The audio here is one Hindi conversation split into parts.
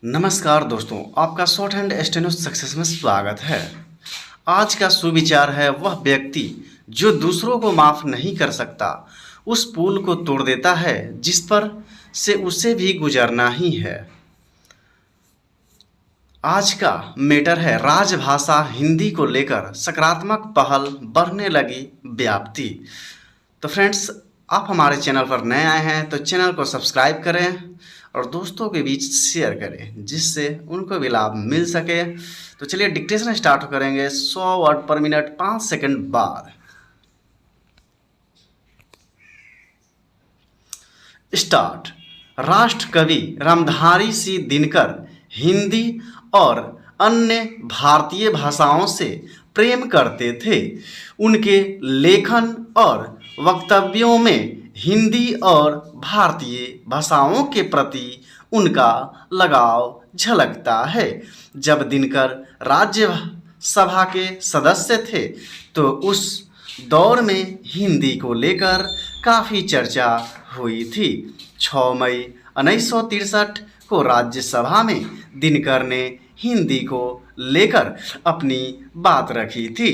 नमस्कार दोस्तों, आपका शॉर्ट हैंड स्टेनो सक्सेस में स्वागत है। आज का सुविचार है, वह व्यक्ति जो दूसरों को माफ़ नहीं कर सकता उस पुल को तोड़ देता है जिस पर से उसे भी गुजरना ही है। आज का मैटर है राजभाषा हिंदी को लेकर सकारात्मक पहल बढ़ने लगी व्याप्ति। तो फ्रेंड्स, आप हमारे चैनल पर नए आए हैं तो चैनल को सब्सक्राइब करें और दोस्तों के बीच शेयर करें जिससे उनको भी लाभ मिल सके। तो चलिए डिक्टेशन स्टार्ट करेंगे 100 वर्ड पर मिनट 5 सेकंड बाद। स्टार्ट। राष्ट्र कवि रामधारी सिंह दिनकर हिंदी और अन्य भारतीय भाषाओं से प्रेम करते थे। उनके लेखन और वक्तव्यों में हिंदी और भारतीय भाषाओं के प्रति उनका लगाव झलकता है। जब दिनकर राज्यसभा के सदस्य थे तो उस दौर में हिंदी को लेकर काफ़ी चर्चा हुई थी। 6 मई 1963 को राज्यसभा में दिनकर ने हिंदी को लेकर अपनी बात रखी थी।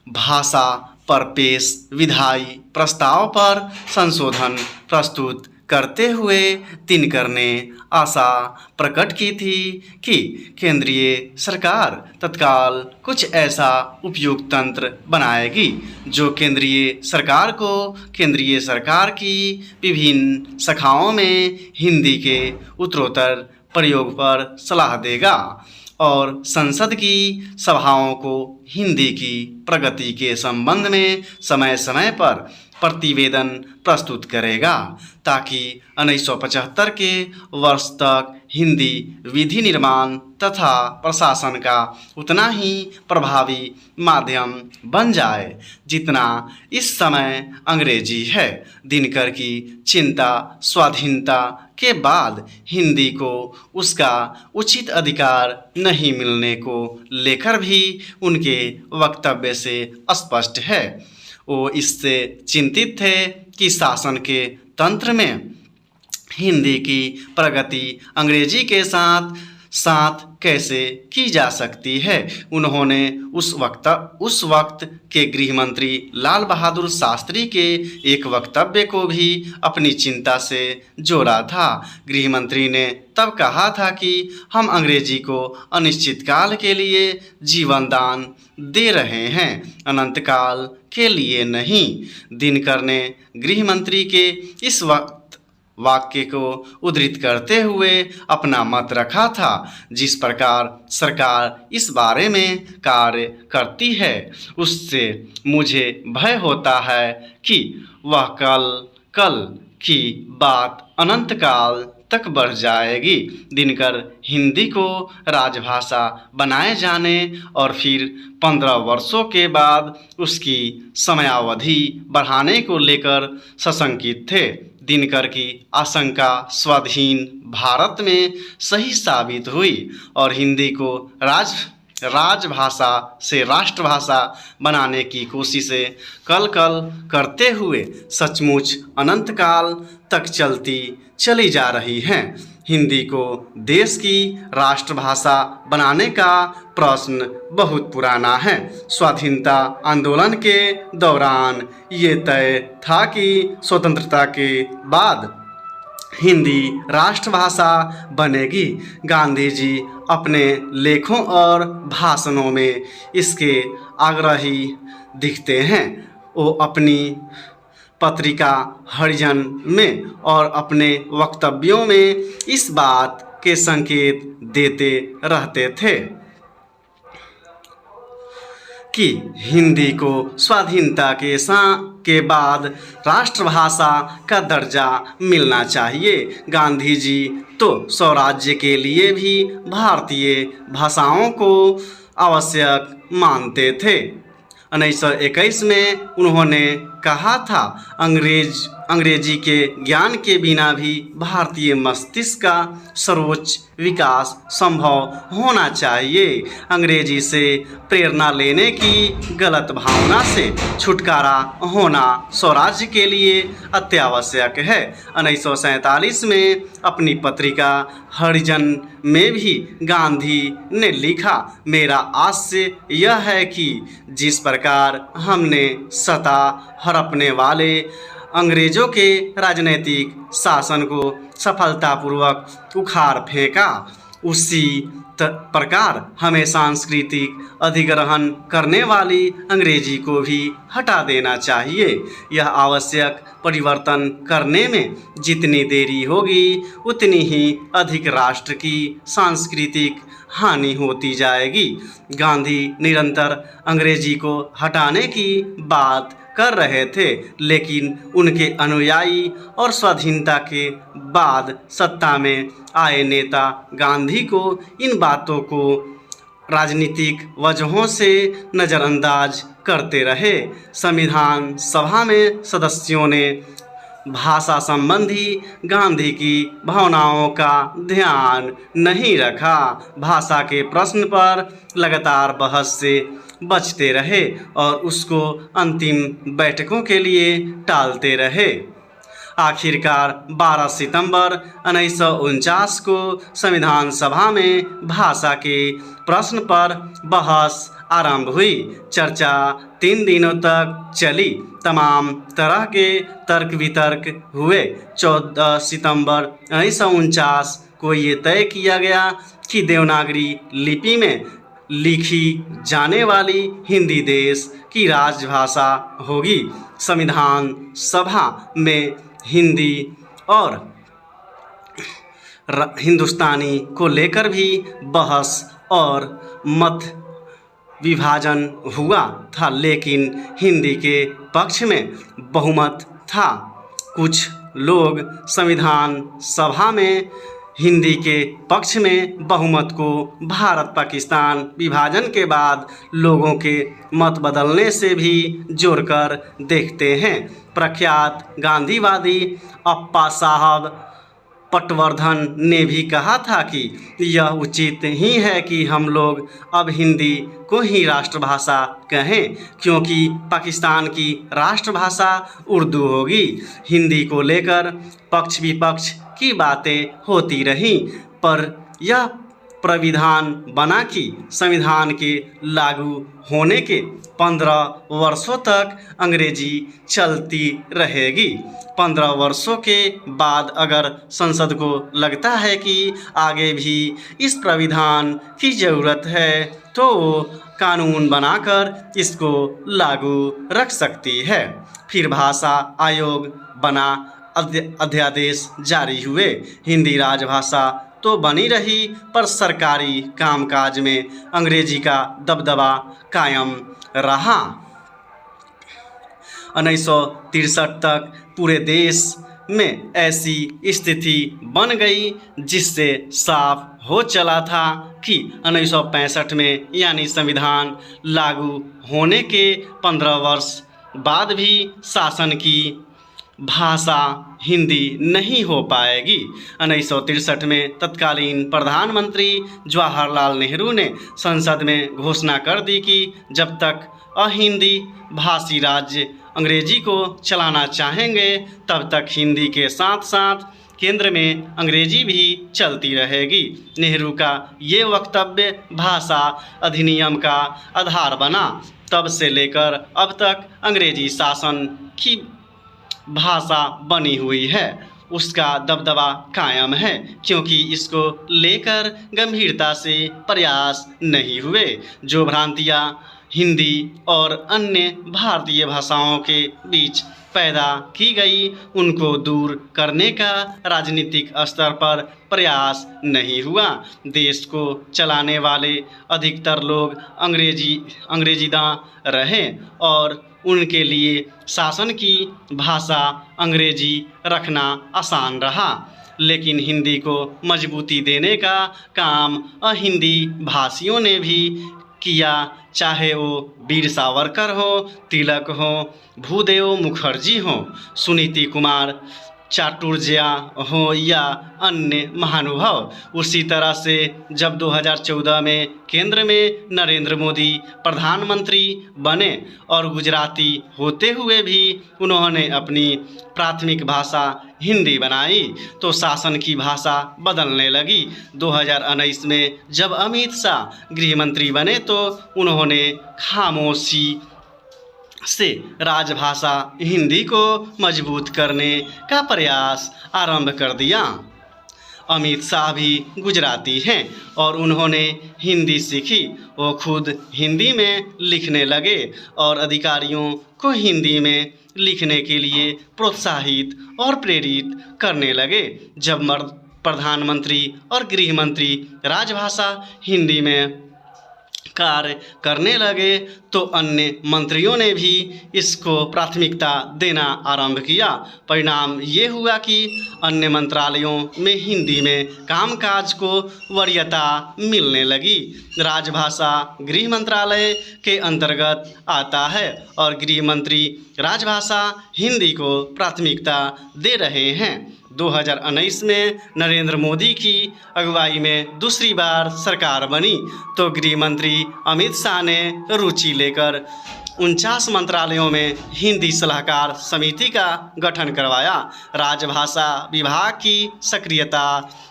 भाषा पर पेश विधायी प्रस्ताव पर संशोधन प्रस्तुत करते हुए दिनकर ने आशा प्रकट की थी कि केंद्रीय सरकार तत्काल कुछ ऐसा उपयुक्त तंत्र बनाएगी जो केंद्रीय सरकार की विभिन्न शाखाओं में हिंदी के उत्तरोत्तर प्रयोग पर सलाह देगा और संसद की सभाओं को हिंदी की प्रगति के संबंध में समय समय पर प्रतिवेदन प्रस्तुत करेगा ताकि 1975 के वर्ष तक हिंदी विधि निर्माण तथा प्रशासन का उतना ही प्रभावी माध्यम बन जाए जितना इस समय अंग्रेजी है। दिनकर की चिंता स्वाधीनता के बाद हिंदी को उसका उचित अधिकार नहीं मिलने को लेकर भी उनके वक्तव्य से स्पष्ट है। वो इससे चिंतित थे कि शासन के तंत्र में हिंदी की प्रगति अंग्रेजी के साथ साथ कैसे की जा सकती है। उन्होंने उस वक्त के गृह मंत्री लाल बहादुर शास्त्री के एक वक्तव्य को भी अपनी चिंता से जोड़ा था। गृह मंत्री ने तब कहा था कि हम अंग्रेजी को अनिश्चित काल के लिए जीवन दान दे रहे हैं, अनंत काल के लिए नहीं। दिनकर ने गृह मंत्री के इस वाक्य को उद्धृत करते हुए अपना मत रखा था। जिस प्रकार सरकार इस बारे में कार्य करती है उससे मुझे भय होता है कि वह कल की बात अनंत काल तक बढ़ जाएगी। दिनकर हिंदी को राजभाषा बनाए जाने और फिर 15 वर्षों के बाद उसकी समयावधि बढ़ाने को लेकर सशंकित थे। दिनकर की आशंका स्वाधीन भारत में सही साबित हुई और हिंदी को राजभाषा से राष्ट्रभाषा बनाने की कोशिशें कल करते हुए सचमुच अनंत काल तक चलती चली जा रही हैं। हिंदी को देश की राष्ट्रभाषा बनाने का प्रश्न बहुत पुराना है। स्वाधीनता आंदोलन के दौरान ये तय था कि स्वतंत्रता के बाद हिंदी राष्ट्रभाषा बनेगी। गांधी जी अपने लेखों और भाषणों में इसके आग्रही दिखते हैं। वो अपनी पत्रिका हरिजन में और अपने वक्तव्यों में इस बात के संकेत देते रहते थे कि हिंदी को स्वाधीनता के बाद राष्ट्रभाषा का दर्जा मिलना चाहिए। गांधी जी तो स्वराज्य के लिए भी भारतीय भाषाओं को आवश्यक मानते थे। 1921 में उन्होंने कहा था, अंग्रेजी के ज्ञान के बिना भी भारतीय मस्तिष्क का सर्वोच्च विकास संभव होना चाहिए। अंग्रेजी से प्रेरणा लेने की गलत भावना से छुटकारा होना स्वराज्य के लिए अत्यावश्यक है। 1947 में अपनी पत्रिका हरिजन में भी गांधी ने लिखा, मेरा आशय यह है कि जिस प्रकार हमने सत्ता हड़पने वाले अंग्रेजों के राजनीतिक शासन को सफलतापूर्वक उखाड़ फेंका, उसी प्रकार हमें सांस्कृतिक अधिग्रहण करने वाली अंग्रेजी को भी हटा देना चाहिए। यह आवश्यक परिवर्तन करने में जितनी देरी होगी उतनी ही अधिक राष्ट्र की सांस्कृतिक हानि होती जाएगी। गांधी निरंतर अंग्रेजी को हटाने की बात कर रहे थे, लेकिन उनके अनुयायी और स्वाधीनता के बाद सत्ता में आए नेता गांधी को इन बातों को राजनीतिक वजहों से नज़रअंदाज करते रहे। संविधान सभा में सदस्यों ने भाषा संबंधी गांधी की भावनाओं का ध्यान नहीं रखा। भाषा के प्रश्न पर लगातार बहस से बचते रहे और उसको अंतिम बैठकों के लिए टालते रहे। आखिरकार 12 सितंबर 1949 को संविधान सभा में भाषा के प्रश्न पर बहस आरंभ हुई। चर्चा 3 दिनों तक चली। तमाम तरह के तर्क वितर्क हुए। 14 सितंबर 1949 को ये तय किया गया कि देवनागरी लिपि में लिखी जाने वाली हिंदी देश की राजभाषा होगी। संविधान सभा में हिंदी और हिंदुस्तानी को लेकर भी बहस और मत विभाजन हुआ था, लेकिन हिंदी के पक्ष में बहुमत था। कुछ लोग संविधान सभा में हिंदी के पक्ष में बहुमत को भारत पाकिस्तान विभाजन के बाद लोगों के मत बदलने से भी जोड़कर देखते हैं। प्रख्यात गांधीवादी अप्पा साहब पटवर्धन ने भी कहा था कि यह उचित ही है कि हम लोग अब हिंदी को ही राष्ट्रभाषा कहें, क्योंकि पाकिस्तान की राष्ट्रभाषा उर्दू होगी। हिंदी को लेकर पक्ष विपक्ष की बातें होती रहीं, पर यह प्राविधान बना कि संविधान के लागू होने के 15 वर्षों तक अंग्रेजी चलती रहेगी। 15 वर्षों के बाद अगर संसद को लगता है कि आगे भी इस प्राविधान की ज़रूरत है तो वो कानून बनाकर इसको लागू रख सकती है। फिर भाषा आयोग बना, अध्यादेश जारी हुए। हिंदी राजभाषा तो बनी रही, पर सरकारी कामकाज में अंग्रेजी का दबदबा कायम रहा। 1963 तक पूरे देश में ऐसी स्थिति बन गई जिससे साफ हो चला था कि 1965 में यानी संविधान लागू होने के 15 वर्ष बाद भी शासन की भाषा हिंदी नहीं हो पाएगी। 1963 में तत्कालीन प्रधानमंत्री जवाहरलाल नेहरू ने संसद में घोषणा कर दी कि जब तक अहिंदी भाषी राज्य अंग्रेजी को चलाना चाहेंगे तब तक हिंदी के साथ साथ केंद्र में अंग्रेजी भी चलती रहेगी। नेहरू का ये वक्तव्य भाषा अधिनियम का आधार बना। तब से लेकर अब तक अंग्रेजी शासन की भाषा बनी हुई है, उसका दबदबा कायम है, क्योंकि इसको लेकर गंभीरता से प्रयास नहीं हुए। जो भ्रांतियाँ हिंदी और अन्य भारतीय भाषाओं के बीच पैदा की गई उनको दूर करने का राजनीतिक स्तर पर प्रयास नहीं हुआ। देश को चलाने वाले अधिकतर लोग अंग्रेजीदां रहे और उनके लिए शासन की भाषा अंग्रेजी रखना आसान रहा। लेकिन हिंदी को मजबूती देने का काम अहिंदी भाषियों ने भी किया, चाहे वो वीर सावरकर हो, तिलक हो, भूदेव मुखर्जी हो, सुनीति कुमार चाटुर्या हो या अन्य महानुभाव। उसी तरह से जब 2014 में केंद्र में नरेंद्र मोदी प्रधानमंत्री बने और गुजराती होते हुए भी उन्होंने अपनी प्राथमिक भाषा हिंदी बनाई, तो शासन की भाषा बदलने लगी। 2019 में जब अमित शाह गृह मंत्री बने तो उन्होंने खामोशी से राजभाषा हिंदी को मजबूत करने का प्रयास आरंभ कर दिया। अमित शाह भी गुजराती हैं और उन्होंने हिंदी सीखी। वो खुद हिंदी में लिखने लगे और अधिकारियों को हिंदी में लिखने के लिए प्रोत्साहित और प्रेरित करने लगे। जब प्रधानमंत्री और गृह मंत्री राजभाषा हिंदी में कार्य करने लगे तो अन्य मंत्रियों ने भी इसको प्राथमिकता देना आरंभ किया। परिणाम ये हुआ कि अन्य मंत्रालयों में हिंदी में कामकाज को वरीयता मिलने लगी। राजभाषा गृह मंत्रालय के अंतर्गत आता है और गृह मंत्री राजभाषा हिंदी को प्राथमिकता दे रहे हैं। 2019 में नरेंद्र मोदी की अगुवाई में दूसरी बार सरकार बनी तो गृह मंत्री अमित शाह ने रुचि लेकर 49 मंत्रालयों में हिंदी सलाहकार समिति का गठन करवाया। राजभाषा विभाग की सक्रियता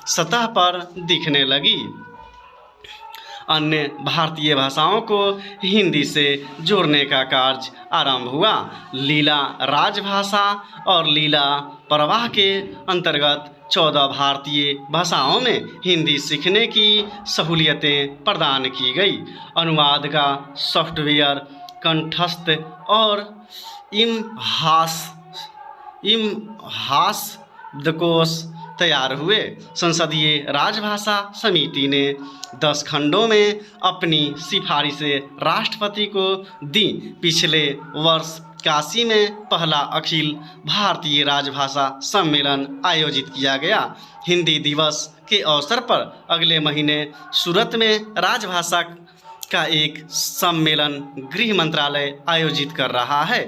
सतह पर दिखने लगी। अन्य भारतीय भाषाओं को हिंदी से जोड़ने का कार्य आरंभ हुआ। लीला राजभाषा और लीला प्रवाह के अंतर्गत 14 भारतीय भाषाओं में हिंदी सीखने की सहूलियतें प्रदान की गई। अनुवाद का सॉफ्टवेयर, कंठस्थ और शब्दकोश तैयार हुए। संसदीय राजभाषा समिति ने 10 खंडों में अपनी सिफारिशें राष्ट्रपति को दी। पिछले वर्ष काशी में पहला अखिल भारतीय राजभाषा सम्मेलन आयोजित किया गया। हिंदी दिवस के अवसर पर अगले महीने सूरत में राजभाषा का एक सम्मेलन गृह मंत्रालय आयोजित कर रहा है।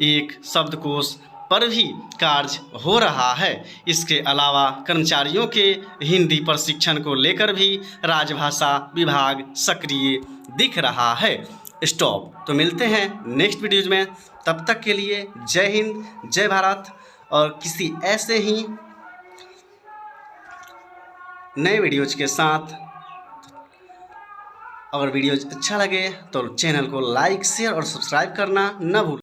एक शब्दकोश पर भी कार्य हो रहा है। इसके अलावा कर्मचारियों के हिंदी प्रशिक्षण को लेकर भी राजभाषा विभाग सक्रिय दिख रहा है। स्टॉप। तो मिलते हैं नेक्स्ट वीडियोज में, तब तक के लिए जय हिंद, जय भारत। और किसी ऐसे ही नए वीडियोज के साथ, अगर वीडियोज अच्छा लगे तो चैनल को लाइक, शेयर और सब्सक्राइब करना न भूलें।